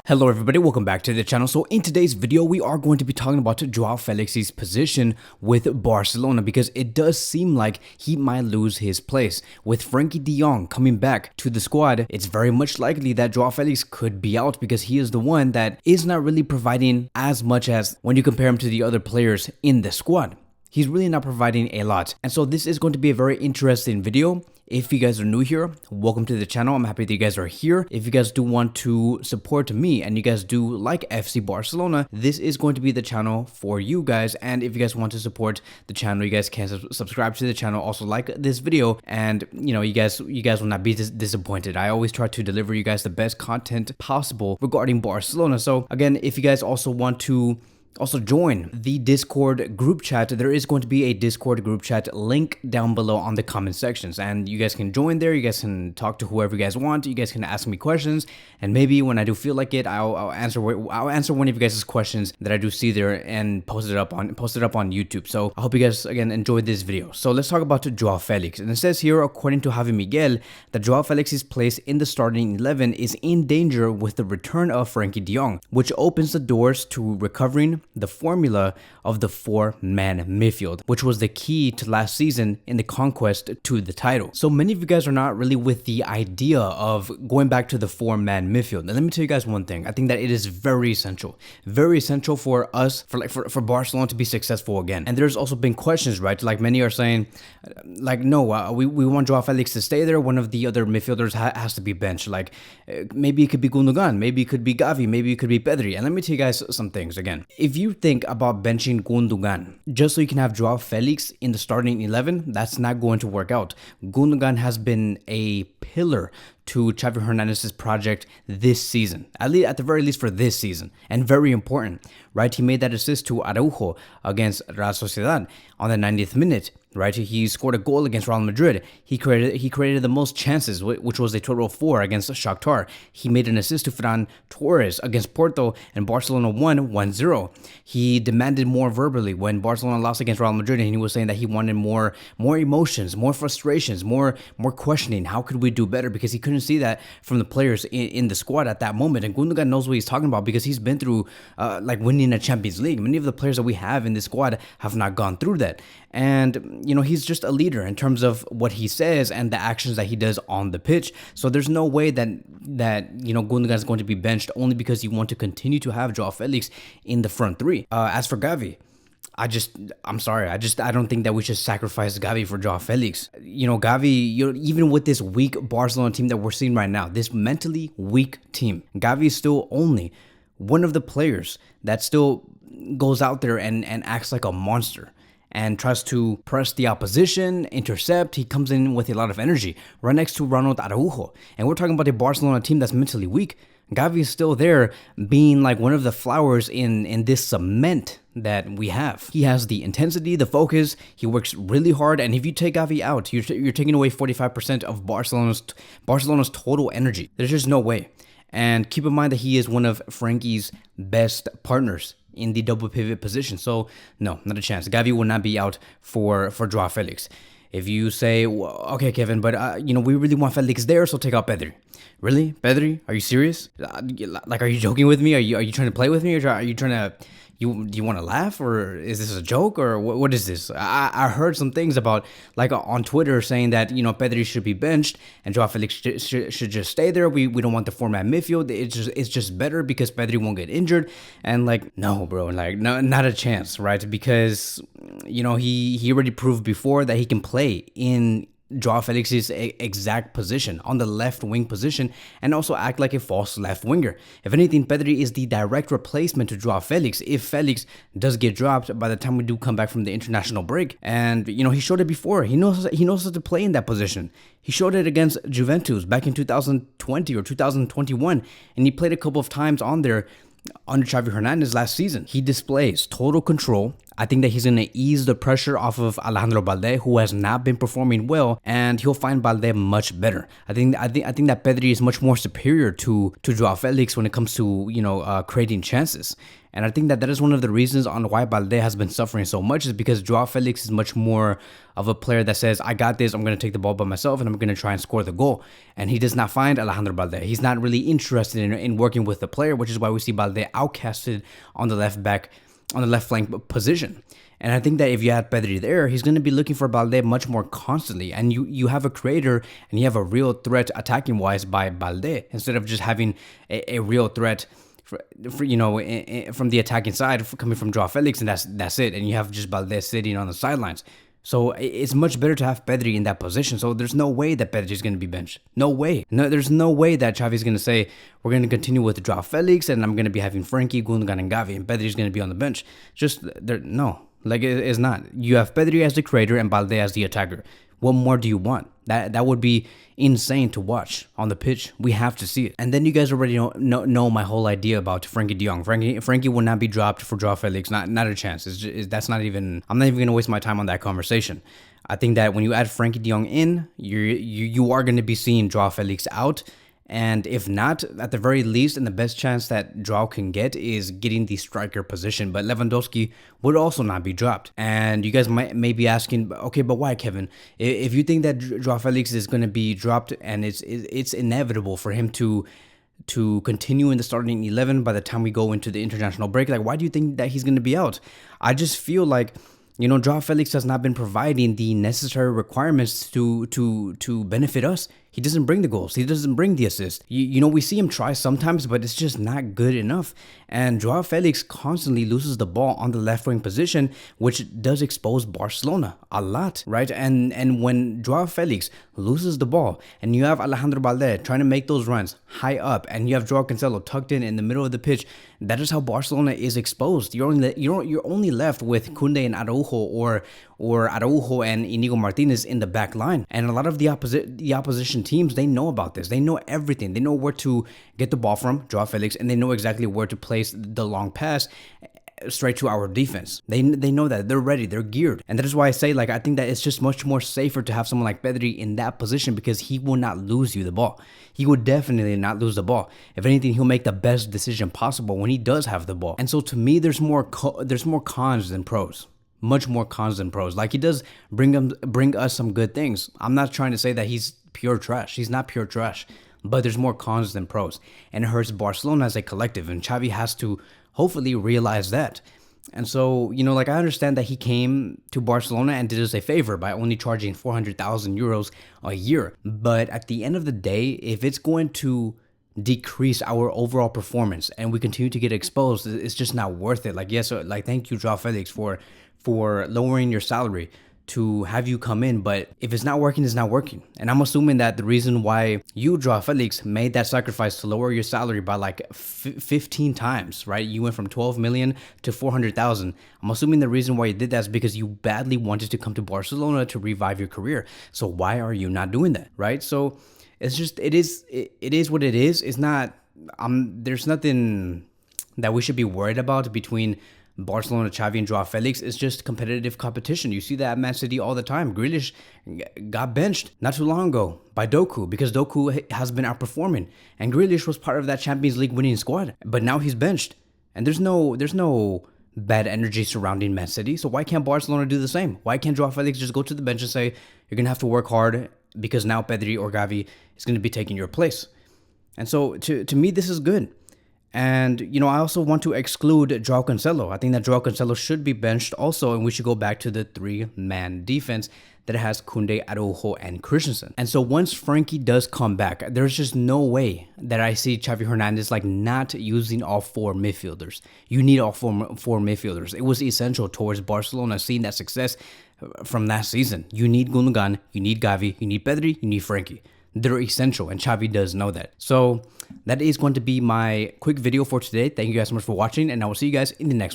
Hello everybody, welcome back to the channel. So in today's video, we are going to be talking about João Felix's position with Barcelona because it does seem like he might lose his place. With Frenkie De Jong coming back to the squad, it's very much likely that João Felix could be out because he is the one that is not really providing as much as when you compare him to the other players in the squad. He's really not providing a lot. And so this is going to be a very interesting video. If you guys are new here, welcome to the channel. I'm happy that you guys are here. If you guys do want to support me and you guys do like FC Barcelona, this is going to be the channel for you guys. And if you guys want to support the channel, you guys can subscribe to the channel. Also like this video, and you guys will not be disappointed. I always try to deliver you guys the best content possible regarding Barcelona. So again, if you guys also want to join the Discord group chat, there is going to be a Discord group chat link down below on the comment sections, and you guys can join there. You guys can talk to whoever you guys want. You guys can ask me questions, and maybe when I do feel like it, I'll answer one of you guys' questions that I do see there and post it up on YouTube. So I hope you guys again enjoyed this video. So let's talk about João Felix. And it says here, according to Javi Miguel, that João Felix's place in the starting 11 is in danger with the return of Frenkie De Jong, which opens the doors to recovering the formula of the four-man midfield, which was the key to last season in the conquest to the title. So many of you guys are not really with the idea of going back to the four-man midfield. And let me tell you guys one thing. I think that it is very essential for us, for Barcelona to be successful again. And there's also been questions, right? Like many are saying, like, no, we want João Felix to stay there. One of the other midfielders has to be benched. Like maybe it could be Gundogan, maybe it could be Gavi, maybe it could be Pedri. And let me tell you guys some things again. If you think about benching Gundogan just so you can have João Felix in the starting 11, that's not going to work out. Gundogan has been a pillar to Xavi Hernandez's project this season, at the very least for this season, and very important, right? He made that assist to Araujo against Real Sociedad on the 90th minute, right? He scored a goal against Real Madrid. He created the most chances, which was a total of 4 against Shakhtar. He made an assist to Ferran Torres against Porto, and Barcelona won 1-0. He demanded more verbally when Barcelona lost against Real Madrid, and he was saying that he wanted more emotions, more frustrations, more questioning. How could we do better? Because he couldn't see that from the players in the squad at that moment. And Gundogan knows what he's talking about because he's been through like winning a Champions League. Many of the players that we have in this squad have not gone through that. And he's just a leader in terms of what he says and the actions that he does on the pitch. So there's no way that Gundogan is going to be benched only because you want to continue to have João Felix in the front three. As for Gavi, I'm sorry. I don't think that we should sacrifice Gavi for João Felix. Gavi, even with this weak Barcelona team that we're seeing right now, this mentally weak team, Gavi is still only one of the players that still goes out there and acts like a monster and tries to press the opposition, intercept. He comes in with a lot of energy right next to Ronald Araujo. And we're talking about a Barcelona team that's mentally weak. Gavi is still there being like one of the flowers in this cement that we have. He has the intensity, the focus, he works really hard, and if you take Gavi out, you're taking away 45% of Barcelona's total energy. There's just no way. And keep in mind that he is one of Frenkie's best partners in the double pivot position. So no, not a chance. Gavi will not be out for João Felix. If you say, well, okay, Kevin, but we really want Felix there, so take out Pedri. Really, Pedri? Are you serious? Like, are you joking with me? Are you trying to play with me, or are you trying to? Do you want to laugh, or is this a joke, or what is this? I heard some things about, like, on Twitter saying that Pedri should be benched and João Felix should just stay there. We don't want the four-man midfield. It's just better because Pedri won't get injured. And like, no, bro, like, no, not a chance, right? Because he already proved before that he can play in João Felix's exact position, on the left wing position, and also act like a false left winger. If anything, Pedri is the direct replacement to João Felix if Felix does get dropped by the time we do come back from the international break. And he showed it before. He knows how to play in that position. He showed it against Juventus back in 2020 or 2021, and he played a couple of times on there under Xavi Hernandez last season. He displays total control. I think that he's going to ease the pressure off of Alejandro Balde, who has not been performing well, and he'll find Balde much better. I think that Pedri is much more superior to João Felix when it comes to creating chances. And I think that that is one of the reasons on why Balde has been suffering so much, is because João Felix is much more of a player that says, I got this, I'm going to take the ball by myself and I'm going to try and score the goal. And he does not find Alejandro Balde. He's not really interested in working with the player, which is why we see Balde outcasted on the left flank position. And I think that if you had Pedri there, he's going to be looking for Balde much more constantly. And you have a creator and you have a real threat attacking wise by Balde, instead of just having a real threat from the attacking side coming from João Felix, and that's it. And you have just Balde sitting on the sidelines. So it's much better to have Pedri in that position. So there's no way that Pedri is going to be benched. No way. No, there's no way that Xavi is going to say, we're going to continue with João Felix and I'm going to be having Frenkie, Gundogan, and Gavi, and Pedri is going to be on the bench. Just, no. Like, it's not. You have Pedri as the creator and Balde as the attacker. What more do you want? That would be insane to watch on the pitch. We have to see it. And then you guys already know my whole idea about Frenkie De Jong. Frenkie will not be dropped for João Felix. Not a chance. That's not even. I'm not even gonna waste my time on that conversation. I think that when you add Frenkie De Jong in, you are going to be seeing João Felix out. And if not, at the very least, and the best chance that João can get is getting the striker position. But Lewandowski would also not be dropped. And you guys may be asking, okay, but why, Kevin? If you think that João Felix is going to be dropped and it's inevitable for him to continue in the starting 11 by the time we go into the international break, like, why do you think that he's going to be out? I just feel like, João Felix has not been providing the necessary requirements to benefit us. He doesn't bring the goals. He doesn't bring the assist. We see him try sometimes, but it's just not good enough. And João Felix constantly loses the ball on the left wing position, which does expose Barcelona a lot, right? And when João Felix loses the ball and you have Alejandro Balde trying to make those runs high up and you have João Cancelo tucked in the middle of the pitch, that is how Barcelona is exposed. You're only left with Koundé and Araujo or Araujo and Inigo Martinez in the back line. And a lot of the opposition teams, they know about this. They know everything. They know where to get the ball from, João Felix, and they know exactly where to place the long pass straight to our defense. They know that. They're ready. They're geared. And that is why I say, I think that it's just much more safer to have someone like Pedri in that position, because he will not lose you the ball. He would definitely not lose the ball. If anything, he'll make the best decision possible when he does have the ball. And so to me, there's more cons than pros. Much more cons than pros. Like, he does bring us some good things. I'm not trying to say that he's pure trash. He's not pure trash. But there's more cons than pros. And it hurts Barcelona as a collective. And Xavi has to hopefully realize that. And so, I understand that he came to Barcelona and did us a favor by only charging 400,000 euros a year. But at the end of the day, if it's going to decrease our overall performance and we continue to get exposed, it's just not worth it. Thank you, João Felix, for lowering your salary to have you come in. But if it's not working, it's not working. And I'm assuming that the reason why you, João Felix, made that sacrifice to lower your salary by 15 times, right? You went from 12 million to 400,000. I'm assuming the reason why you did that is because you badly wanted to come to Barcelona to revive your career. So why are you not doing that, right? So it's just, it is what it is. It's not, there's nothing that we should be worried about between Barcelona, Xavi, and João Felix. Is just competitive competition. You see that at Man City all the time. Grealish got benched not too long ago by Doku because Doku has been outperforming, and Grealish was part of that Champions League winning squad. But now he's benched, and there's no bad energy surrounding Man City. So why can't Barcelona do the same? Why can't João Felix just go to the bench and say, you're gonna have to work hard because now Pedri or Gavi is gonna be taking your place? And so to me, this is good. And, I also want to exclude João Cancelo. I think that João Cancelo should be benched also, and we should go back to the three-man defense that has Koundé, Araujo, and Christensen. And so once Frenkie does come back, there's just no way that I see Xavi Hernandez not using all four midfielders. You need all four midfielders. It was essential towards Barcelona seeing that success from last season. You need Gundogan, you need Gavi, you need Pedri, you need Frenkie. They're essential, and Xavi does know that. So that is going to be my quick video for today. Thank you guys so much for watching, and I will see you guys in the next one.